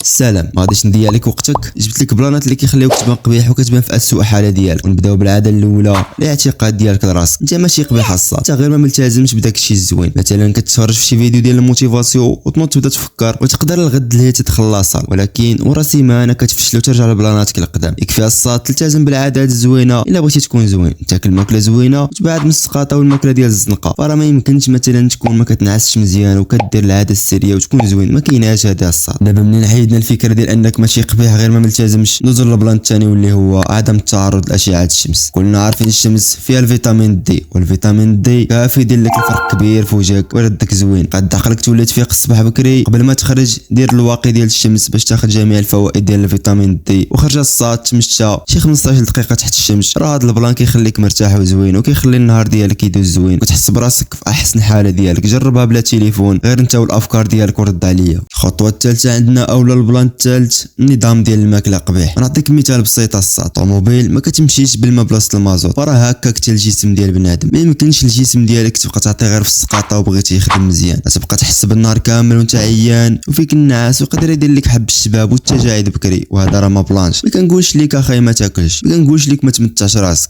السلام، ما غاديش نضيع لك وقتك. جبت لك بلانات اللي كيخليوك تبان قبيح وكتبان في اسوء حاله ديالك. ونبداو بالعاده الاولى، الاعتقاد ديالك لراسك. انت ماشي قبيح الصاد، انت غير ما ملتزمش بداك الشيء الزوين. مثلا كتفرج في شي فيديو ديال الموتيفاسيون وتنوض تبدا تفكر وتقدر الغد اللي تدخل لاصال، ولكن ورا سيمانه كتفشل وترجع لبلاناتك القدام. يكفي الصاد تلتزم بالعادات الزوينه الا بغيتي تكون زوين. تاكل ماكله زوينه وتبعد من السقاطه والماكله ديال الزنقه. راه ما يمكنش مثلا تكون ما كتنعسش مزيان وكدير العاده السريه وتكون زوين، ما كايناش هذا الصاد. دابا منين حيدنا الفكره ديال انك ماشي قبيح غير ما ملتزمش، ندوزو للبلان الثاني واللي هو عدم التعرض لاشعه الشمس. كلنا عارفين الشمس فيها الفيتامين دي، والفيتامين دي كافي يدير لك الفرق كبير في وجهك ويردك زوين. قد عقلك تولي تفيق الصباح بكري قبل ما تخرج، دير الواقي ديال الشمس باش تاخذ جميع الفوائد ديال الفيتامين دي، وخرج الصاد تمشى شي 15 دقيقه تحت الشمس. راه هذا البلان كيخليك مرتاح وزوين وكيخلي النهار ديالك يدوز زوين وتحس براسك في احسن حاله ديالك. جربها بلا تليفون، غير انت والافكار ديالك ورد عليا. الخطوه الثالثه عندنا اولا البلان الثالث، النظام ديال الماكله قبيح. نعطيك مثال بسيط الصاد. طوموبيل ما كتمشيش بالما بلاصه المازوت، راه هكاك حتى الجسم ديال بنادم. ما يمكنش الجسم ديالك تبقى تعطي غير في السقاطه وبغيتي يخدم مزيان. تبقى تحس بالنهار كامل وانت عيان وفيك النعاس، ويقدر يدير لك حب الشباب والتجاعيد بكري. وهذا راه ما بلانش. ما كنقولش لك اخاي ما تاكلش، ما كنقولش لك ما تمتعش راسك،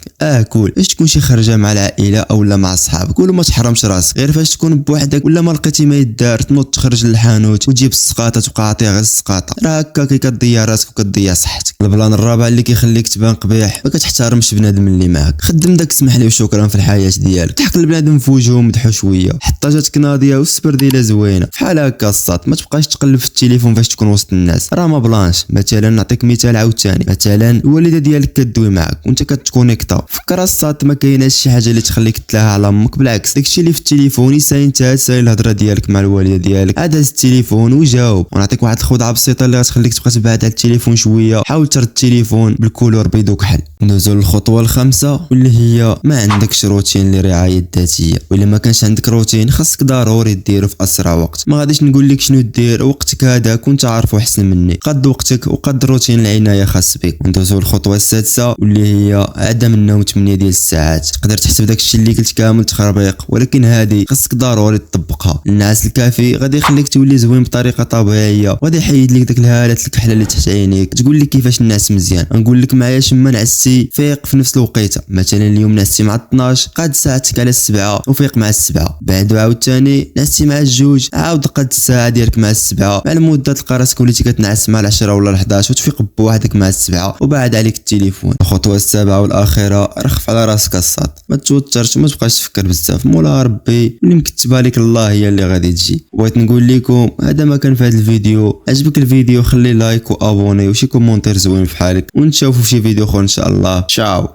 كول فاش تكون شي خرجه مع العائله اولا مع صحابك، ولا ما تحرمش راسك. غير فاش تكون بوحدك ولا ما لقيتي ما يدار، تنوض تخرج للحانوت وتجيب السقاطه تبقى عاطيها غير السقاطه. راه هكاك كتضيع راسك وكتضيع صحتك. البلان الرابع اللي كيخليك تبان قبيح، ما كتحترمش بنادم اللي معاك. خدم داك سمح لي وشكرا في الحياه ديالك. تحق البنادم في وجهه ومدحو شويه، حتى جاتك ناضيه والصبر ديالها زوينه. بحال هكا الصاد ما تبقاش تقلب في التليفون فاش تكون وسط الناس، راه ما بلانش. مثلا نعطيك مثال عاوتاني، مثلا الوالده ديالك كدوي معاك وانت كتكونيكتا. فكر الصاد ما كايناش شي حاجه اللي تخليك تلاها على امك، بالعكس داكشي اللي في التليفون يساين انت سايل الهضره ديالك مع الوالده ديالك. هذا التليفون وجاوب. ونعطيك واحد الخدعه بسيطه اللي غتخليك تبقى تبعد على التليفون شويه. حاول ترد التليفون بالكولور بيض وكحل. ندوزو للخطوه الخامسه واللي هي ما عندكش روتين للرعايه الذاتيه. ولا ما كانش عندك روتين خاصك ضروري ديرو في اسرع وقت. ما غاديش نقول لك شنو دير، وقتك هذا كنت عارفه احسن مني. قد وقتك وقد روتين العنايه خاص بك. ندوزو للخطوه السادسه واللي هي عدم النوم 8 ديال الساعات. تقدر تحسب داكشي اللي قلت كامل تخربيق، ولكن هذه خاصك ضروري تطبقها. النعاس الكافي غادي يخليك تولي زوين بطريقه طبيعيه، وغادي يحيد لك داك الهالات الكحله اللي تحت عينيك. تقول لك كيفاش نعس مزيان، نقول لك معايا شما نعستي فيق في نفس الوقيته. مثلا اليوم نعستي مع 12، قاد ساعتك على 7 وفيق مع 7. بعد عاوتاني نعستي مع 2، عاود قاد الساعه ديالك مع 7. مع المده تلقى راسك وليتي كتنعس مع 10 ولا 11 وتفيق بوحدك مع 7 وبعد عليك التليفون. الخطوه السابعه والاخيره، رخف على راسك الصاد. ما توترش وما تبقاش تفكر بزاف. مولا ربي اللي مكتبها لك الله هي اللي غادي تجي. بغيت نقول لكم هذا ما كان في هذا الفيديو. عجبك الفيديو خلي لايك وابوني وشي كومونتير زوين في حالك، ونتشوفوا في شي فيديو اخر ان شاء الله. تشاو.